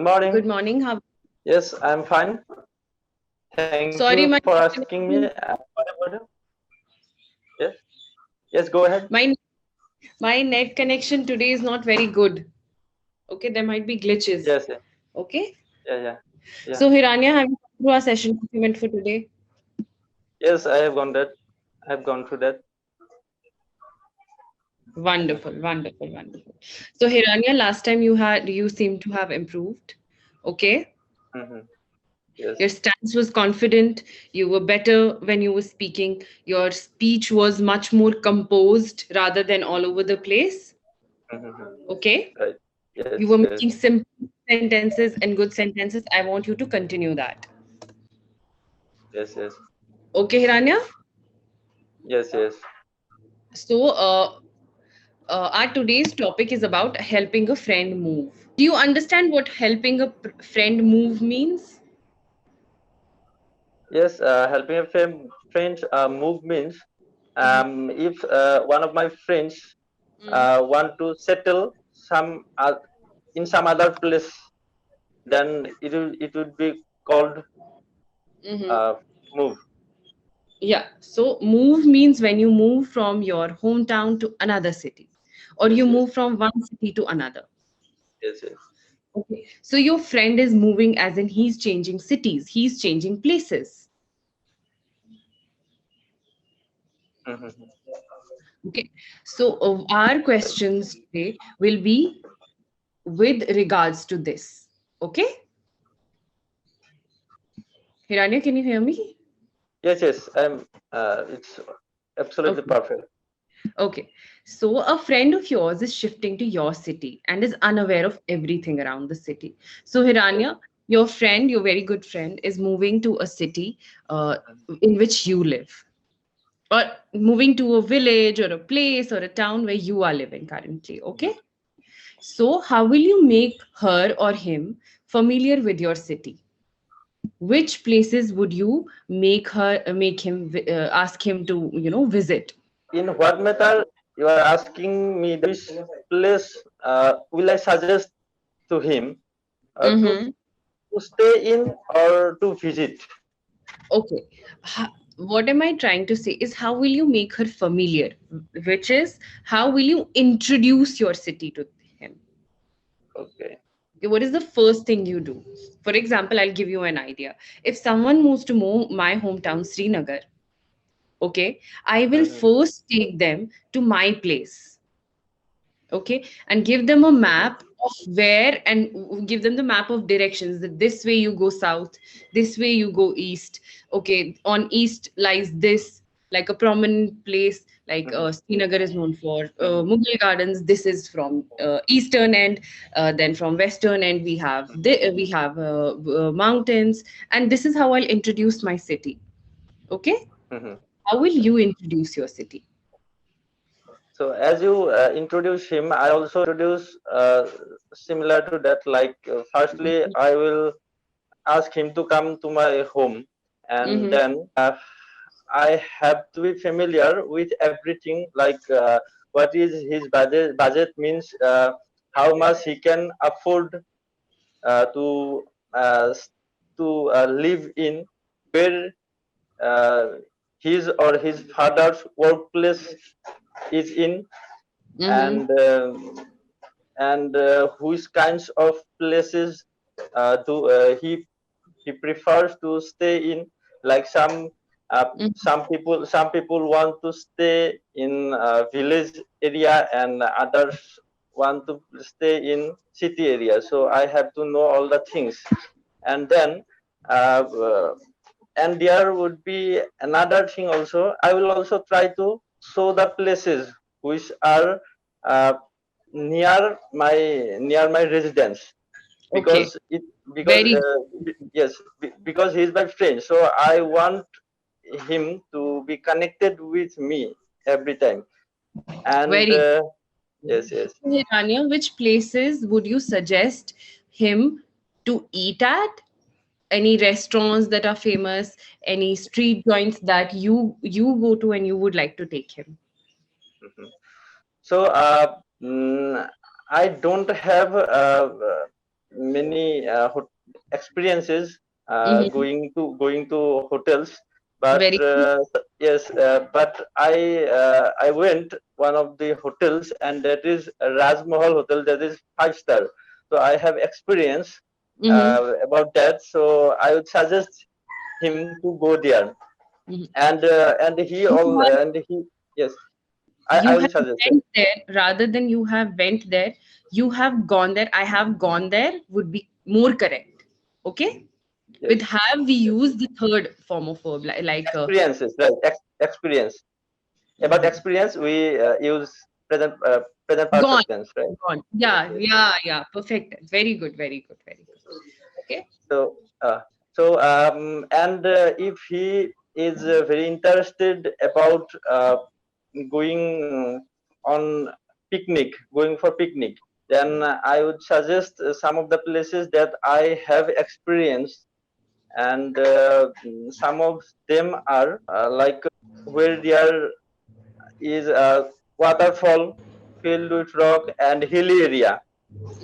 morning. Good morning. How? Yes, I'm fine. Thank you Sorry, for asking me. What about you? Yes, yes, go ahead. my net connection today is not very good. Okay, there might be glitches. Yes, yeah, Okay. yeah, yeah. So Hiranya, have you gone through our session document for today? Yes, I have gone that. I have gone through that. Wonderful, wonderful, wonderful. So Hiranya, last time you seem to have improved. Okay. Hmm. Yes. Your stance was confident. You were better when you were speaking. Your speech was much more composed rather than all over the place. Hmm. Okay. Right. Yes, You were yes, making simple sentences and good sentences. I want you to continue that. yes, yes, Okay, Hiranya. yes, yes. So, our today's topic is about helping a friend move. Do you understand what helping a friend move means? Yes, helping a friend move means if one of my friends want to settle in some other place, then it would be called Mm-hmm. uh, move. Yeah. So, move means when you move from your hometown to another city, or you Yes, yes, move from one city to another. yes, yes. Okay. So, your friend is moving, as in he's changing cities, he's changing places. Mm-hmm. Okay. So, our questions today will be with regards to this. Okay. Hiranya, can you hear me? Yes, yes. It's absolutely Okay. perfect. Okay. So a friend of yours is shifting to your city and is unaware of everything around the city. So Yes. Hiranya, your friend, your very good friend, is moving to a city in which you live, or moving to a village or a place or a town where you are living currently. Okay. So how will you make her or him familiar with your city? Which places would you make him ask him to visit? In what matter you are asking me which place will I suggest to him Mm-hmm. to stay in or to visit? Okay. What am I trying to say is how will you make her familiar? Which is how will you introduce your city to him? Okay. Okay, what is the first thing you do? For example, I'll give you an idea. If someone moves to my hometown, Srinagar, okay, I will Mm-hmm. first take them to my place, okay, and give them a Mm-hmm. map of where and give them the map of directions that this way you go south, this way you go east. Okay, on east lies this, like a prominent place like Mm-hmm. Srinagar is known for Mm-hmm. Mughal Gardens. This is from eastern end. Then from western end we have mountains, and this is how I'll introduce my city. Okay, Mm-hmm. how will you introduce your city? So as you introduce him, I also introduce similar to that. Like firstly, I will ask him to come to my home, and Mm-hmm. then I have to be familiar with everything. Like what is his budget? Budget means how much he can afford uh, to uh, live in, where uh, his or his father's workplace is in, Mm-hmm. and which kinds of places do he prefers to stay in. Like some people want to stay in village area, and others want to stay in city area. So I have to know all the things, and then uh, uh, and there would be another thing also. I will also try to show the places which are uh, near my residence, Okay, because it because very yes, because he's my friend, so I want him to be connected with me every time. And very yes, yes. Hiranya, which places would you suggest him to eat at? Any restaurants that are famous, any street joints that you go to and you would like to take him? Mhm. So I don't have many experiences Mhm. going to hotels, but Very good. yes, but I went one of the hotels, and that is Raj Mahal Hotel, that is 5 star. So I have experience Mhm. about that. So I would suggest him to go there, Mhm. and he You all have and he yes, I you will have suggest it. went there rather than you have went there. You have gone there. I have gone there would be more correct. Okay. With Yes, have we use the third form of verb experiences, right? Experience. About mhm. experience, we use present Gone. perfect tense, right? Gone. Yes, Yeah, yes. yeah, yeah. Perfect. Very good, very good, very good. Okay. So, and if he is very interested about going on picnic, going for picnic, then I would suggest some of the places that I have experienced, and some of them are like where there is a waterfall filled with rock and hilly area.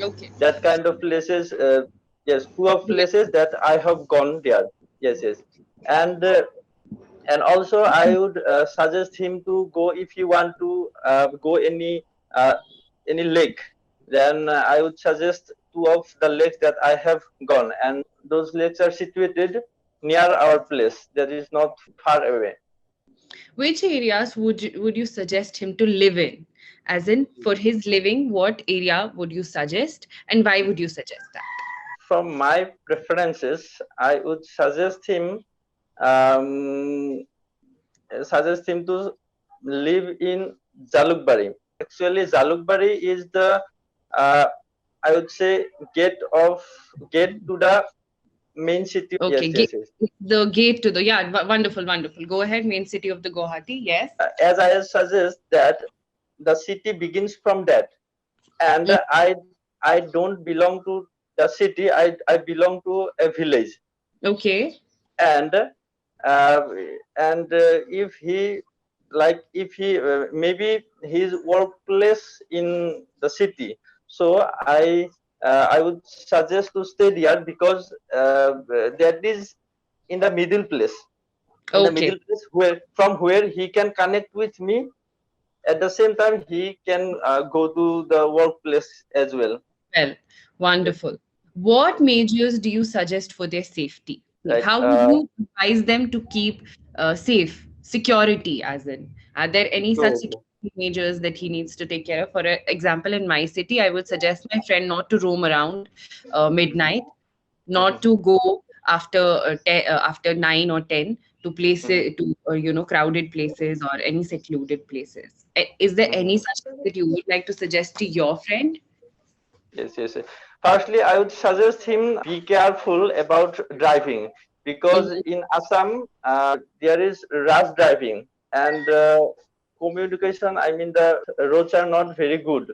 Okay. That kind of places, yes, two of places that I have gone there. Yes, yes, and uh, and also I would suggest him to go if he want to go uh, any lake. Then I would suggest two of the lakes that I have gone, and those lakes are situated near our place. That is not far away. Which areas would you suggest him to live in? As in, for his living, what area would you suggest, and why would you suggest that? From my preferences, I would um, suggest him to live in Jalukbari. Actually, Jalukbari is the uh, I would say gate to the main city. Okay, Yes, yes, yes. the gate to the yeah, wonderful, wonderful. Go ahead, main city of the Guwahati. Yes. As I suggest that the city begins from that, and Mm, I don't belong to the city. I belong to a village, okay. and if he if he maybe his workplace in the city, so I would suggest to stay there, because that is in the middle place, Okay. where from where he can connect with me. At the same time, he can go to the workplace as well. Well, Yes, wonderful. What measures do you suggest for their safety? right. How would you advise them to keep safe, security, as in? Are there any such So security measures that he needs to take care of? For example, in my city, I would suggest my friend not to roam around midnight, not mhm, to go after after 9 or 10 to mhm, places to crowded places or any secluded places. Is there mhm. any such thing that you would like to suggest to your friend? Yes, yes, yes. Firstly, I would suggest him be careful about driving, because in Assam there is rash driving, and communication. I mean, the roads are not very good.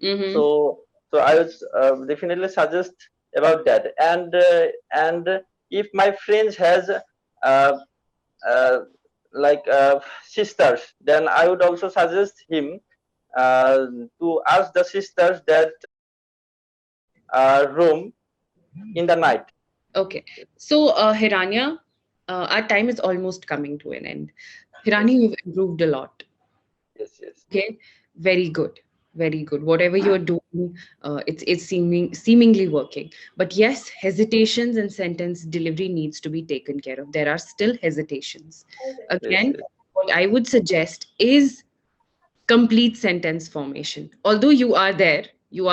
Mm-hmm. So, I would definitely suggest about that. And if my friends has uh, uh, sisters, then I would also suggest him uh, to ask the sisters that room in the night. Okay. So, Hiranya, our time is almost coming to an end. Hirani, Yes, you've improved a lot. yes, yes, Okay. Very good. Very good. Whatever you're doing, it's seemingly working. But yes, hesitations and sentence delivery needs to be taken care of. There are still hesitations. yes, Again, yes, what I would suggest is complete sentence formation. Although you are there, you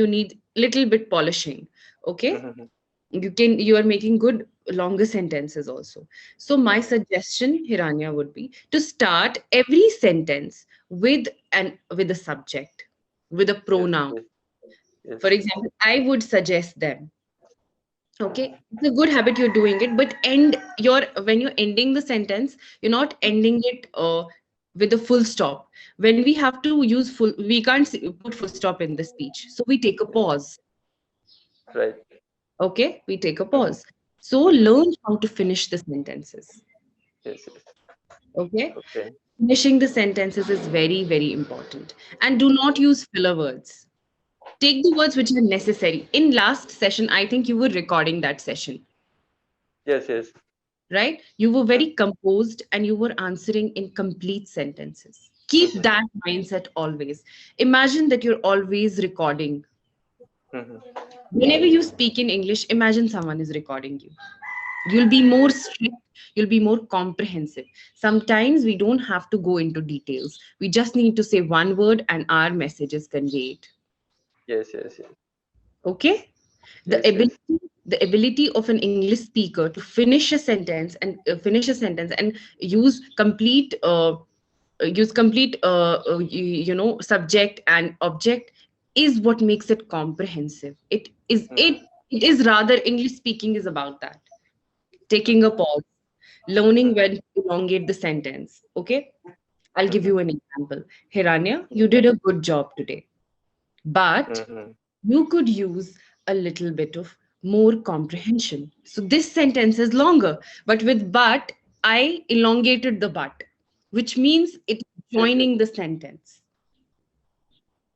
need little bit polishing. Okay, mhm, you are making good longer sentences also. So my mhm, suggestion, Hiranya, would be to start every sentence with a subject, with a yes, pronoun. yes, yes, For example, I would suggest them. Okay, it's a good habit you're doing it, but end your when you're ending the sentence, you're not ending it with a full stop. When we have to use full, we can't put full stop in the speech, so we take a yes, pause. right. Okay, we take a Mhm, pause. So mhm, learn how to finish the sentences. yes, yes, Okay, okay. finishing the sentences is very, very important, and do not use filler words. Take the words which are necessary. In last session, I think you were recording that session, Yes, yes. right? You were very composed and you were answering in complete sentences. Keep that mindset always. Imagine that you're always recording. Mhm. Whenever you speak in English, imagine someone is recording you. You'll be more strict, you'll be more comprehensive. Sometimes we don't have to go into details. We just need to say one word and our message is conveyed. Yes, yes, yes, Okay? The yes, ability yes. the ability of an English speaker to finish a sentence and use complete subject and object is what makes it comprehensive. Mhm. It is rather English speaking is about that. Taking a Mhm. pause, learning Mhm. when to elongate the sentence. Okay, I'll give Mhm. you an example. Hiranya, you did a good job today, but Mhm. you could use a little bit of more comprehension. So this sentence is longer, but with but, I elongated the but, which means it's Yes, yes. joining the sentence.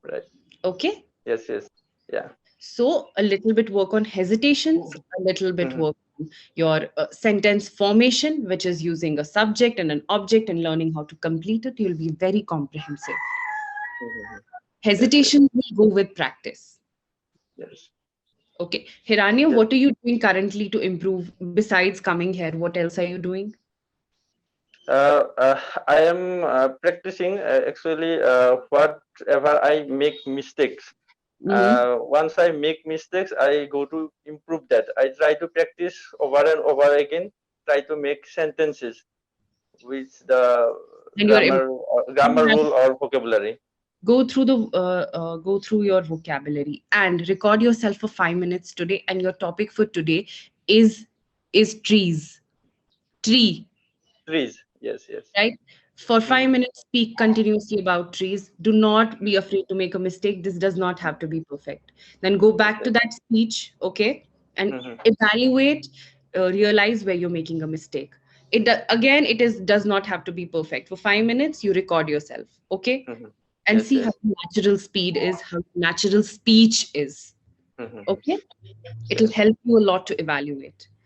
Right. Okay. Yes, yes. Yeah. So a little bit work on hesitations, a little bit Mhm. work on your sentence formation, which is using a subject and an object and learning how to complete it. You'll be very comprehensive. Mhm. Yes, yes, Hesitation will go with practice. yes, Okay. Hiranya, yes. what are you doing currently to improve besides coming here? What else are you doing? Uh, uh, I am practicing actually whatever I make mistakes. Mm-hmm. Once I make mistakes, I go to improve that. I try to practice over and over again. Try to make sentences with the And you're grammar rule or vocabulary. go through your vocabulary and record yourself for 5 minutes today. And your topic for today is is trees. Tree, Trees. Yes, yes. right? For Mhm. 5 minutes, speak continuously about trees. Do not be afraid to make a mistake. This does not have to be perfect. Then go Yes, back to yes. that speech, okay, and Mhm. evaluate, realize where you're making a mistake. Again, it is does not have to be perfect. For 5 minutes, you record yourself, okay, Mhm. and Yes, see how yes. natural speed is, how natural speech is, Mhm. okay. It'll Yes. help you a lot to evaluate.